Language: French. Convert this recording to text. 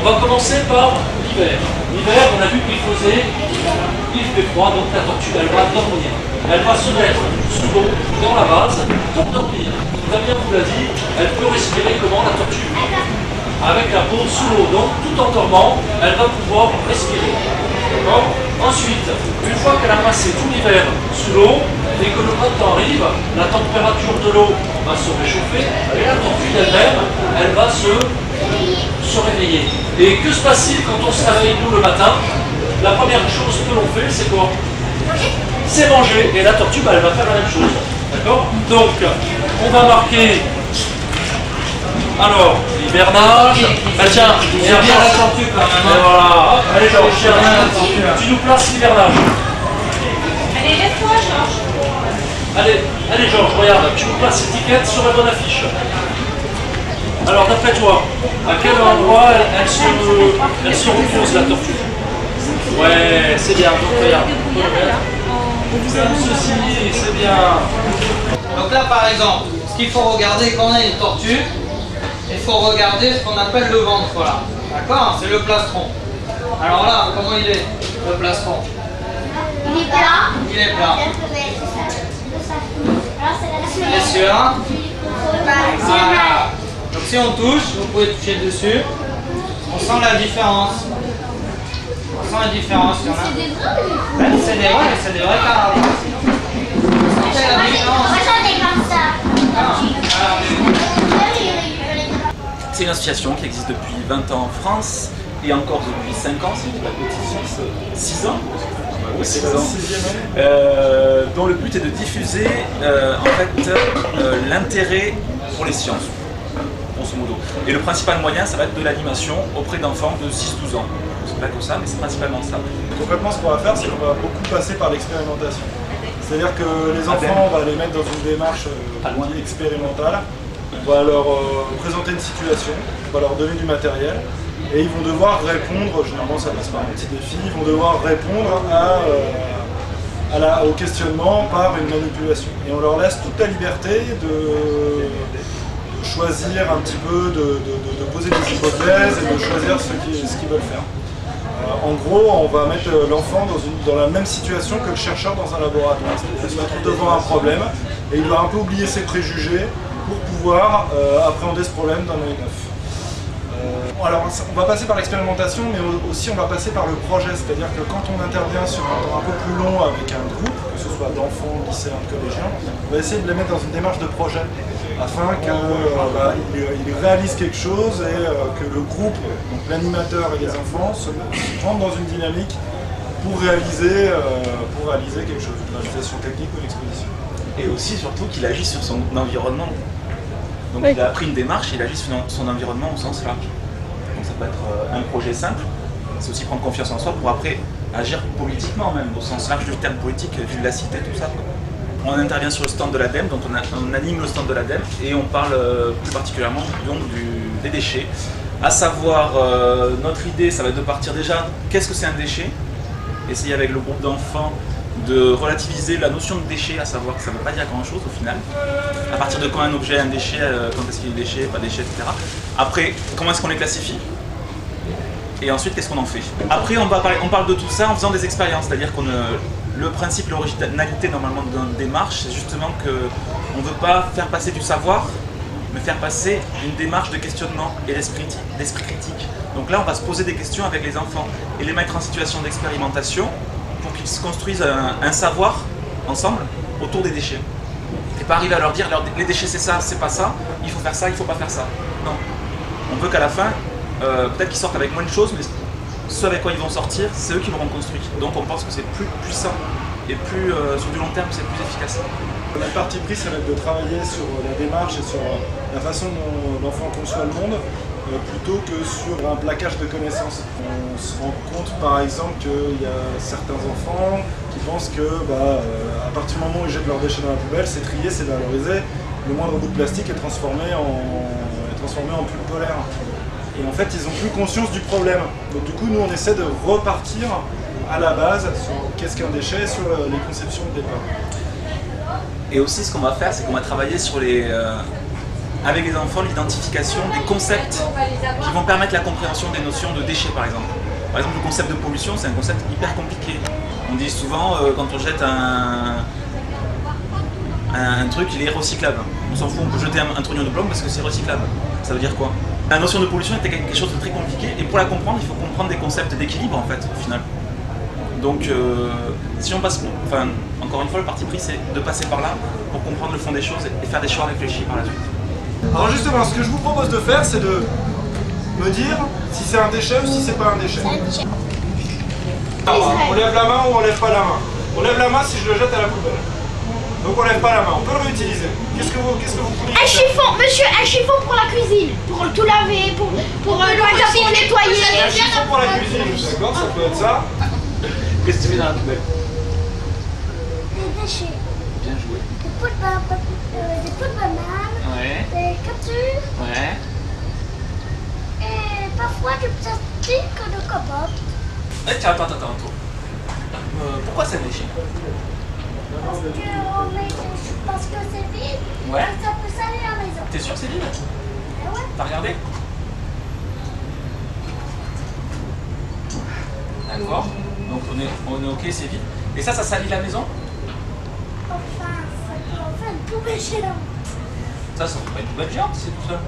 On va commencer par l'hiver. L'hiver, on a vu qu'il fait froid, donc la tortue, elle va dormir. Elle va se mettre sous l'eau, dans la vase, pour dormir. Damien vous l'a dit, elle peut respirer comment la tortue? Avec la peau sous l'eau. Donc, tout en dormant, elle va pouvoir respirer. D'accord? Ensuite, une fois qu'elle a passé tout l'hiver sous l'eau, dès que le printemps arrive, la température de l'eau va se réchauffer et la tortue d'elle-même, elle va se réveiller. Et que se passe-t-il quand on se réveille nous le matin? La première chose que l'on fait, c'est quoi? C'est manger. Et la tortue, elle va faire la même chose. D'accord? Donc, on va marquer. Alors, l'hivernage. Tiens, bien la tortue quand même. Et voilà. Allez, Georges, tu nous places l'hivernage. Allez, laisse-toi, Georges. Allez, Georges, regarde, tu nous places l'étiquette sur la bonne affiche. Alors, d'après toi, à quel endroit elle se repose, la tortue? Ouais, c'est bien, donc regarde. Comme ceci, c'est bien. Donc là, par exemple, ce qu'il faut regarder quand on a une tortue, il faut regarder ce qu'on appelle le ventre, là. D'accord? C'est le plastron. Alors là, comment il est, le plastron? Il est plat. Il est plat. Bien sûr. Voilà. Donc si on touche, vous pouvez toucher dessus. On sent la différence. On sent la différence, il y en a. C'est des vrais canards. Vous sentez la différence? Moi j'en ai comme ça. C'est une association qui existe depuis 20 ans en France et encore depuis 5 ans, si je ne dis pas de bêtises, 6 ans. Oui, 6 ans. Dont le but est de diffuser en fait l'intérêt pour les sciences, grosso modo. Et le principal moyen, ça va être de l'animation auprès d'enfants de 6-12 ans. C'est pas que ça, mais c'est principalement ça. Concrètement, ce qu'on va faire, c'est qu'on va beaucoup passer par l'expérimentation. C'est-à-dire que les enfants, on va les mettre dans une démarche expérimentale. On va leur présenter une situation, on va leur donner du matériel et ils vont devoir répondre, généralement ça passe par un petit défi, ils vont devoir répondre au questionnement par une manipulation. Et on leur laisse toute la liberté de choisir un petit peu, de poser des hypothèses et de choisir ce qu'ils veulent faire. En gros, on va mettre l'enfant dans la même situation que le chercheur dans un laboratoire. C'est-à-dire qu'il se retrouve devant un problème et il doit un peu oublier ses préjugés pour pouvoir appréhender ce problème d'un œil neuf. Alors on va passer par l'expérimentation, mais aussi on va passer par le projet, c'est-à-dire que quand on intervient sur un temps un peu plus long avec un groupe, que ce soit d'enfants, lycéens, collégiens, on va essayer de les mettre dans une démarche de projet, afin qu'ils réalisent quelque chose et que le groupe, donc l'animateur et les enfants, se rentrent dans une dynamique pour réaliser quelque chose, une réalisation technique ou une exposition. Et aussi, surtout, qu'il agisse sur son environnement. Donc il a appris une démarche, il agit sur son environnement au sens large. Donc ça peut être un projet simple, c'est aussi prendre confiance en soi pour après agir politiquement même, au sens large du terme politique, vu de la cité, tout ça. On intervient sur le stand de l'ADEME, donc on anime le stand de l'ADEME et on parle plus particulièrement donc, des déchets. À savoir, notre idée, ça va être de partir déjà, qu'est-ce que c'est un déchet? Essayer avec le groupe d'enfants de relativiser la notion de déchet, à savoir que ça ne veut pas dire grand chose au final. À partir de quand un objet est un déchet, quand est-ce qu'il est déchet, pas déchet, etc. Après, comment est-ce qu'on les classifie? Et ensuite, qu'est-ce qu'on en fait? Après, on parle de tout ça en faisant des expériences, c'est-à-dire qu'on le principe, l'originalité normalement d'une démarche, c'est justement qu'on ne veut pas faire passer du savoir, mais faire passer une démarche de questionnement et d'esprit critique. Donc là, on va se poser des questions avec les enfants et les mettre en situation d'expérimentation pour qu'ils se construisent un savoir ensemble autour des déchets. Et pas arriver à leur dire les déchets c'est ça, c'est pas ça, il faut faire ça, il faut pas faire ça. Non. On veut qu'à la fin, peut-être qu'ils sortent avec moins de choses, mais ce avec quoi ils vont sortir, c'est eux qui l'auront construit. Donc on pense que c'est plus puissant et plus sur du long terme, c'est plus efficace. La partie prise, ça va être de travailler sur la démarche et sur la façon dont l'enfant conçoit le monde, plutôt que sur un plaquage de connaissances. On se rend compte par exemple qu'il y a certains enfants qui pensent que à partir du moment où ils jettent leurs déchets dans la poubelle, c'est trié, c'est valorisé, le moindre bout de plastique est transformé en pull polaire. Et en fait, ils n'ont plus conscience du problème. Donc du coup, nous on essaie de repartir à la base sur qu'est-ce qu'un déchet, sur les conceptions de départ. Et aussi, ce qu'on va faire, c'est qu'on va travailler sur avec les enfants l'identification des concepts qui vont permettre la compréhension des notions de déchets par exemple. Par exemple, le concept de pollution, c'est un concept hyper compliqué. On dit souvent, quand on jette un truc, il est recyclable. On s'en fout, on peut jeter un trognon de plomb parce que c'est recyclable. Ça veut dire quoi? La notion de pollution était quelque chose de très compliqué, et pour la comprendre, il faut comprendre des concepts d'équilibre en fait, au final. Donc, si on passe, enfin, encore une fois, le parti pris, c'est de passer par là pour comprendre le fond des choses et faire des choix réfléchis par la suite. Alors justement, ce que je vous propose de faire, c'est de me dire si c'est un déchet ou si c'est pas un déchet. Alors, on lève la main ou on lève pas la main? On lève la main si je le jette à la poubelle. Donc on lève pas la main, on peut le réutiliser. Qu'est-ce que vous pouvez Un chiffon, monsieur, un chiffon pour la cuisine, pour tout laver, pour nettoyer. Un chiffon pour la cuisine, d'accord, ça peut être ça. Qu'est-ce que tu mets dans la poubelle? Des déchets, Bien joué. des pots de banane, Ouais. des capsules Ouais. et parfois du plastique de copote. Tiens, attends. Pourquoi c'est un déchet? Parce que c'est vide, Ouais. et ça peut salir la maison. T'es sûr que c'est vide? Ah ouais. T'as regardé? D'accord. Donc on est ok, c'est vide. Et ça salit la maison? Enfin, ça peut en faire une poubelle chez l'homme. Ça fait pas une poubelle géante, c'est tout ça.